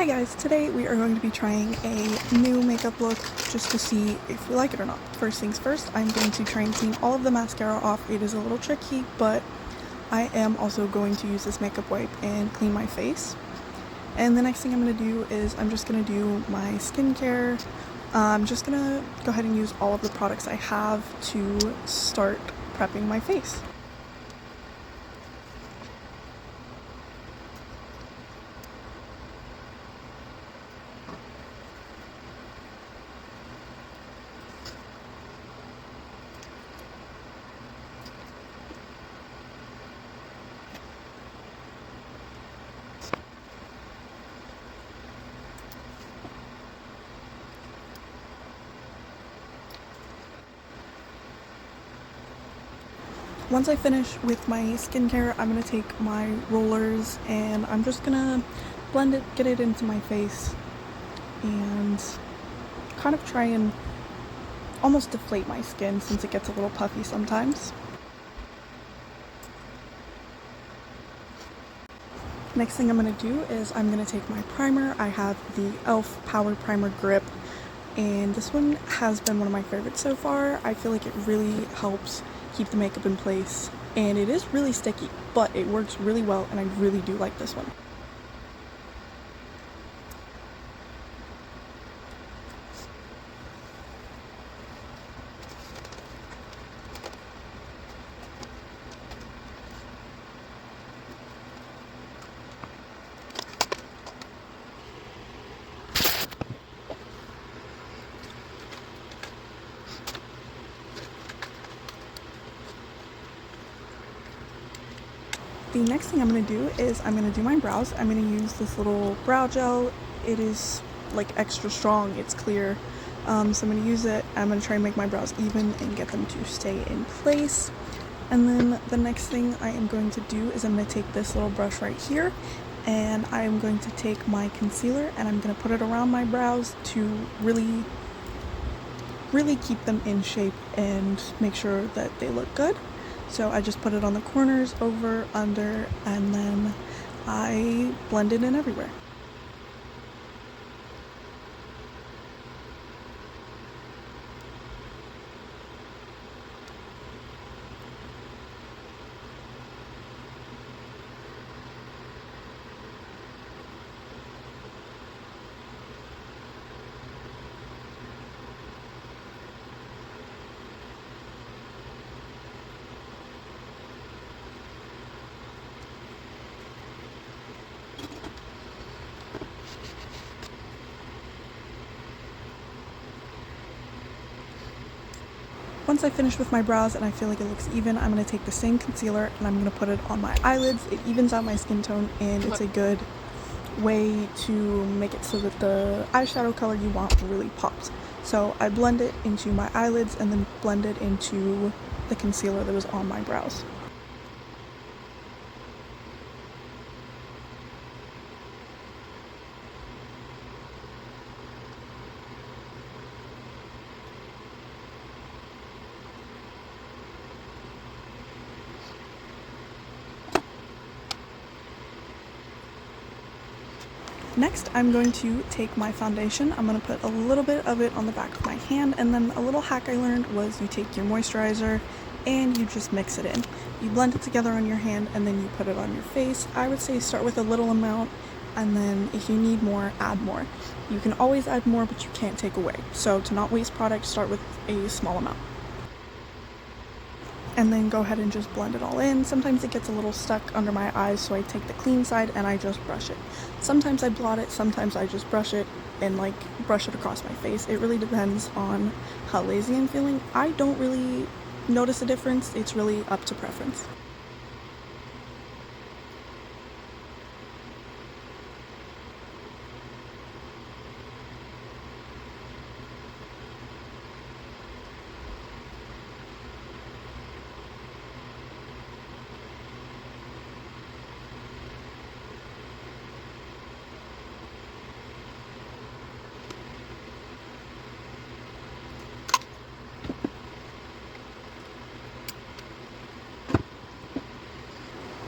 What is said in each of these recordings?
Hi guys, today we are going to be trying a new makeup look just to see if we like it or not. First things first, I'm going to try and clean all of the mascara off. It is a little tricky, but I am also going to use this makeup wipe and clean my face. And the next thing I'm going to do is I'm just going to do my skincare. I'm just going to go ahead and use all of the products I have to start prepping my face. Once I finish with my skincare, I'm going to take my rollers and I'm just going to blend it, get it into my face, and kind of try and almost deflate my skin since it gets a little puffy sometimes. Next thing I'm going to do is I'm going to take my primer. I have the e.l.f. Power Primer Grip, and this one has been one of my favorites so far. I feel like it really helps keep the makeup in place, and it is really sticky, but it works really well and I really do like this one. The next thing I'm going to do is I'm going to do my brows. I'm going to use this little brow gel. It is like extra strong, it's clear. So I'm going to use it. I'm going to try and make my brows even and get them to stay in place. And then the next thing I am going to do is I'm going to take this little brush right here and I am going to take my concealer and I'm going to put it around my brows to really keep them in shape and make sure that they look good. So I just put it on the corners, over, under, and then I blend it in everywhere. Once I finish with my brows and I feel like it looks even, I'm going to take the same concealer and I'm going to put it on my eyelids. It evens out my skin tone and it's a good way to make it so that the eyeshadow color you want really pops. So I blend it into my eyelids and then blend it into the concealer that was on my brows. Next, I'm going to take my foundation. I'm going to put a little bit of it on the back of my hand, and then a little hack I learned was you take your moisturizer and you just mix it in. You blend it together on your hand and then you put it on your face. I would say start with a little amount, and then if you need more, add more. You can always add more, but you can't take away. So to not waste product, start with a small amount. And then go ahead and just blend it all in. Sometimes it gets a little stuck under my eyes, so I take the clean side and I just brush it. Sometimes I blot it, sometimes I just brush it and like brush it across my face. It really depends on how lazy I'm feeling. I don't really notice a difference. It's really up to preference.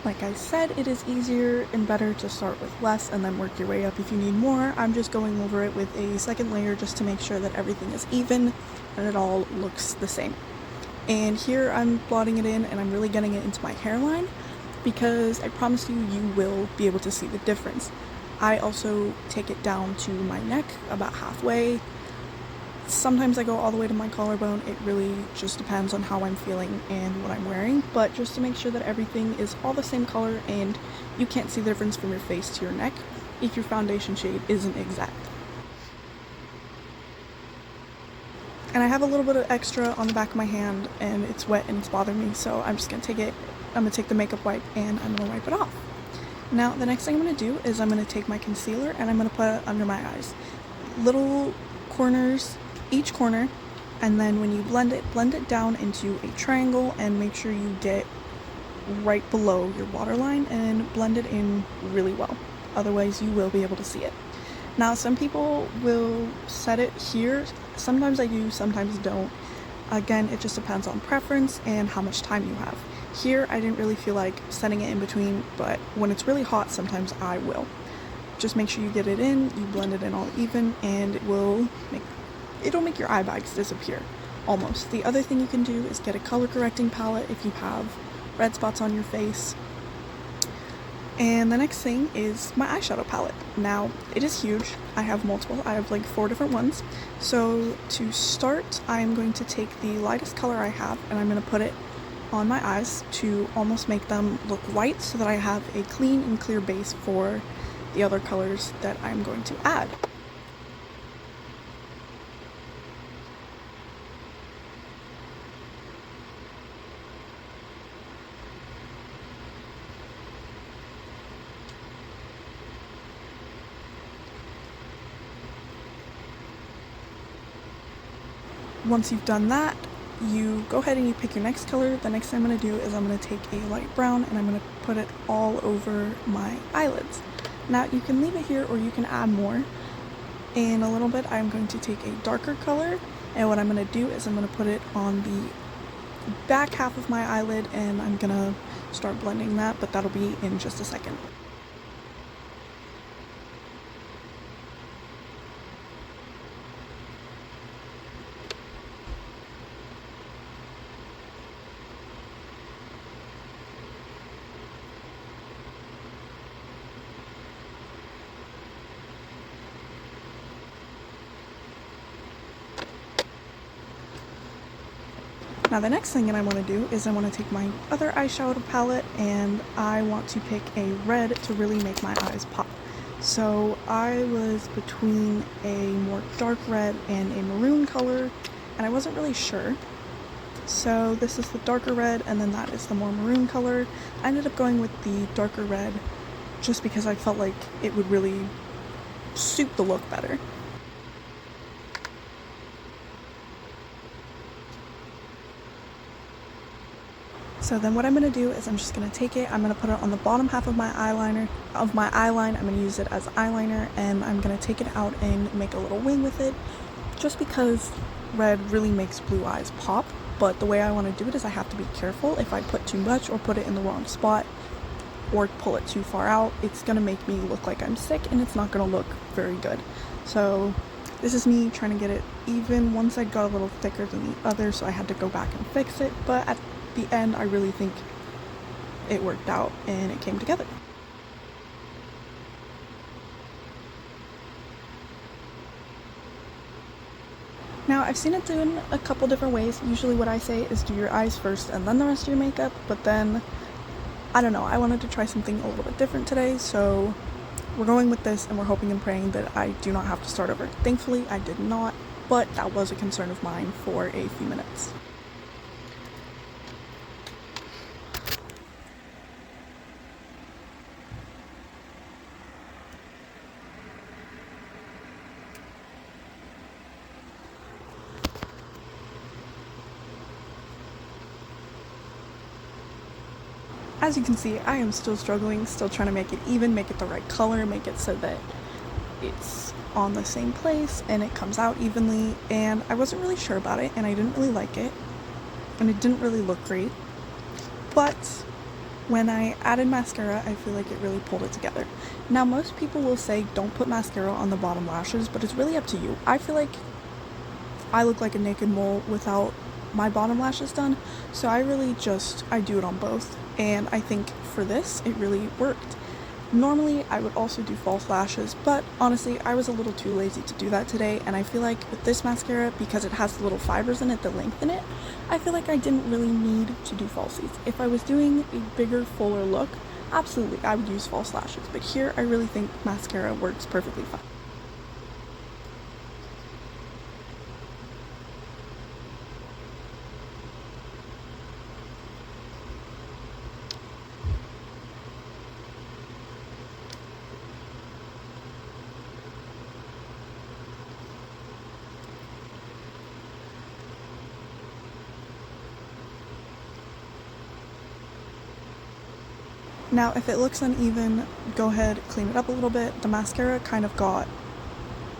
Like I said, it is easier and better to start with less and then work your way up if you need more. I'm just going over it with a second layer just to make sure that everything is even and it all looks the same. And here I'm blotting it in and I'm really getting it into my hairline because I promise you, you will be able to see the difference. I also take it down to my neck about halfway. Sometimes I go all the way to my collarbone. It really just depends on how I'm feeling and what I'm wearing, but just to make sure that everything is all the same color and you can't see the difference from your face to your neck if your foundation shade isn't exact. And I have a little bit of extra on the back of my hand and it's wet and it's bothering me, so I'm just gonna take it. I'm gonna take the makeup wipe and I'm gonna wipe it off. Now the next thing I'm gonna do is I'm gonna take my concealer and I'm gonna put it under my eyes. Little corners, each corner, and then when you blend it down into a triangle and make sure you get right below your waterline and blend it in really well. Otherwise you will be able to see it. Now some people will set it here. Sometimes I do, sometimes don't. Again, it just depends on preference and how much time you have. Here I didn't really feel like setting it in between, but when it's really hot sometimes I will. Just make sure you get it in, you blend it in all even, and it'll make your eye bags disappear, almost. The other thing you can do is get a color correcting palette if you have red spots on your face. And the next thing is my eyeshadow palette. Now, it is huge. I have multiple. I have like 4 different ones. So to start, I'm going to take the lightest color I have and I'm going to put it on my eyes to almost make them look white so that I have a clean and clear base for the other colors that I'm going to add. Once you've done that, you go ahead and you pick your next color. The next thing I'm going to do is I'm going to take a light brown and I'm going to put it all over my eyelids. Now you can leave it here or you can add more. In a little bit I'm going to take a darker color, and what I'm going to do is I'm going to put it on the back half of my eyelid and I'm going to start blending that, but that'll be in just a second. Now the next thing that I want to do is I want to take my other eyeshadow palette and I want to pick a red to really make my eyes pop. So I was between a more dark red and a maroon color and I wasn't really sure. So this is the darker red and then that is the more maroon color. I ended up going with the darker red just because I felt like it would really suit the look better. So then what I'm going to do is I'm just going to take it, I'm going to put it on the bottom half of my eyeline, I'm going to use it as eyeliner, and I'm going to take it out and make a little wing with it, just because red really makes blue eyes pop, but the way I want to do it is I have to be careful. If I put too much or put it in the wrong spot or pull it too far out, it's going to make me look like I'm sick and it's not going to look very good. So this is me trying to get it even. One side got a little thicker than the other, so I had to go back and fix it, but at the end I really think it worked out and it came together. Now I've seen it done a couple different ways. Usually what I say is do your eyes first and then the rest of your makeup, but then I don't know, I wanted to try something a little bit different today, so we're going with this and we're hoping and praying that I do not have to start over. Thankfully I did not, but that was a concern of mine for a few minutes. As you can see, I am still struggling, still trying to make it even, make it the right color, make it so that it's on the same place and it comes out evenly, and I wasn't really sure about it and I didn't really like it and it didn't really look great, but When I added mascara, I feel like it really pulled it together. Now, most people will say don't put mascara on the bottom lashes, but it's really up to you. I feel like I look like a naked mole without my bottom lashes done, so I do it on both, and I think for this, it really worked. Normally, I would also do false lashes, but honestly, I was a little too lazy to do that today, and I feel like with this mascara, because it has the little fibers in it that lengthen it, I feel like I didn't really need to do falsies. If I was doing a bigger, fuller look, absolutely, I would use false lashes, but here, I really think mascara works perfectly fine. Now, if it looks uneven, go ahead, clean it up a little bit. The mascara kind of got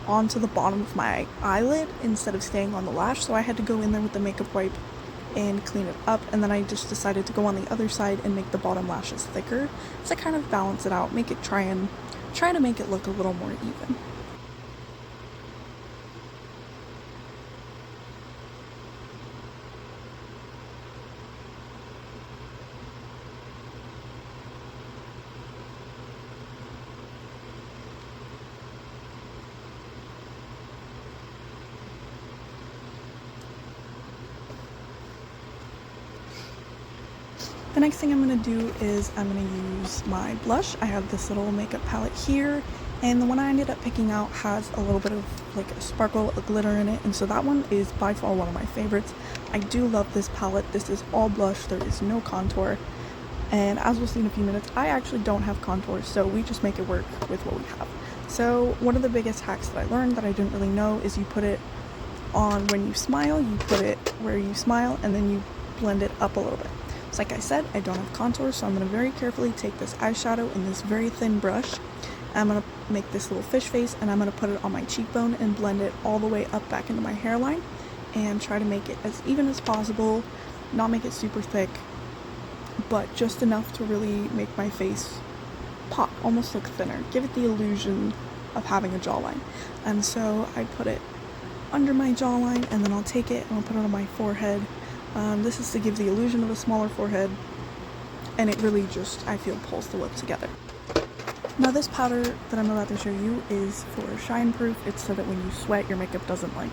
onto the bottom of my eyelid instead of staying on the lash, so I had to go in there with the makeup wipe and clean it up, and then I just decided to go on the other side and make the bottom lashes thicker to kind of balance it out, try to make it look a little more even. The next thing I'm going to do is I'm going to use my blush. I have this little makeup palette here, and the one I ended up picking out has a little bit of like a sparkle, a glitter in it, and so that one is by far one of my favorites. I do love this palette. This is all blush, there is no contour, and as we'll see in a few minutes, I actually don't have contour, so we just make it work with what we have. So one of the biggest hacks that I learned that I didn't really know is you put it on when you smile, you put it where you smile, and then you blend it up a little bit. So like I said, I don't have contour, so I'm going to very carefully take this eyeshadow in this very thin brush. I'm going to make this little fish face, and I'm going to put it on my cheekbone and blend it all the way up back into my hairline, and try to make it as even as possible, not make it super thick, but just enough to really make my face pop, almost look thinner, give it the illusion of having a jawline. And so I put it under my jawline, and then I'll take it and I'll put it on my forehead. This is to give the illusion of a smaller forehead, and it really just, I feel, pulls the look together. Now this powder that I'm about to show you is for shine proof. It's so that when you sweat, your makeup doesn't like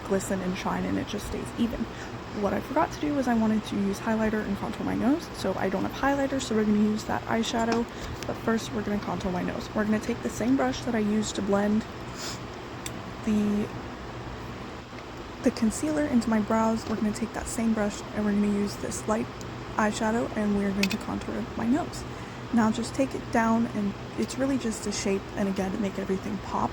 glisten and shine, and it just stays even. What I forgot to do was I wanted to use highlighter and contour my nose, so I don't have highlighter, so we're going to use that eyeshadow, but first we're going to contour my nose. We're going to take the same brush that I used to blend the concealer into my brows. We're going to take that same brush and we're going to use this light eyeshadow, and we're going to contour my nose. Now just take it down, and it's really just a shape, and again, to make everything pop.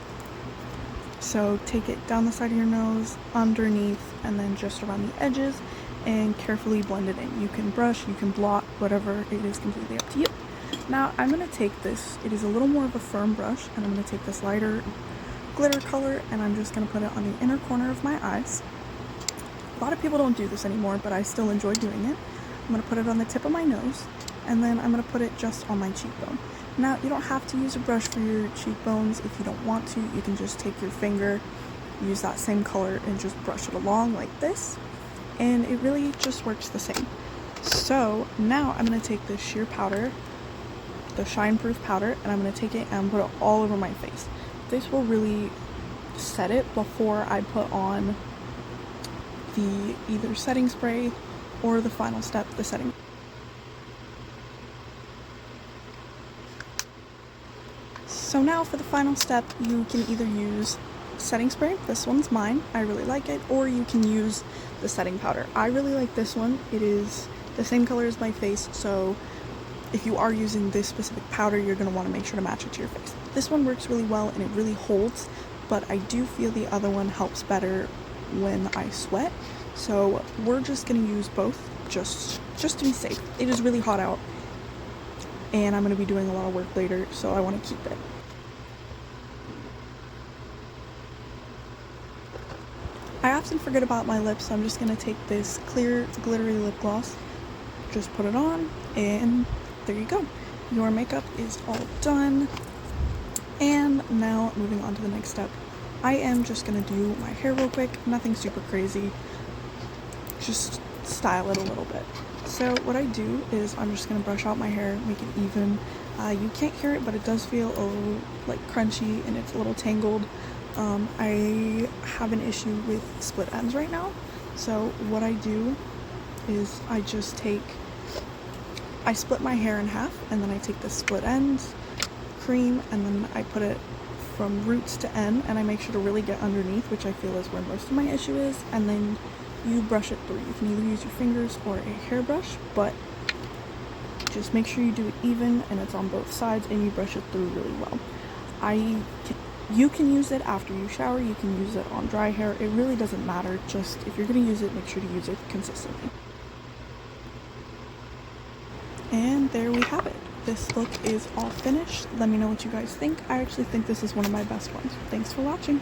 So take it down the side of your nose, underneath, and then just around the edges, and carefully blend it in. You can brush, you can blot, whatever, it is completely up to you. Now I'm going to take this, it is a little more of a firm brush, and I'm going to take this lighter glitter color, and I'm just going to put it on the inner corner of my eyes. A lot of people don't do this anymore, but I still enjoy doing it. I'm going to put it on the tip of my nose, and then I'm going to put it just on my cheekbone. Now, you don't have to use a brush for your cheekbones if you don't want to. You can just take your finger, use that same color, and just brush it along like this, and it really just works the same. So now I'm going to take this sheer powder, the shine proof powder, and I'm going to take it and put it all over my face. This will really set it before I put on the either setting spray or the final step, the setting. So now for the final step, you can either use setting spray, this one's mine, I really like it, or you can use the setting powder. I really like this one. It is the same color as my face, so if you are using this specific powder, you're going to want to make sure to match it to your face. This one works really well and it really holds, but I do feel the other one helps better when I sweat. So we're just going to use both just to be safe. It is really hot out and I'm going to be doing a lot of work later, so I want to keep it. I often forget about my lips, so I'm just going to take this clear glittery lip gloss, just put it on, and there you go. Your makeup is all done. And now moving on to the next step. I am just gonna do my hair real quick, nothing super crazy, just style it a little bit. So what I do is I'm just gonna brush out my hair, make it even. You can't hear it, but it does feel a little like crunchy and it's a little tangled. I have an issue with split ends right now. So what I do is I split my hair in half, and then I take the split ends, cream, and then I put it from roots to end, and I make sure to really get underneath, which I feel is where most of my issue is, and then you brush it through. You can either use your fingers or a hairbrush, but just make sure you do it even and it's on both sides and you brush it through really well. You can use it after you shower, you can use it on dry hair, it really doesn't matter, just if you're going to use it, make sure to use it consistently. And there we have it. This look is all finished. Let me know what you guys think. I actually think this is one of my best ones. Thanks for watching.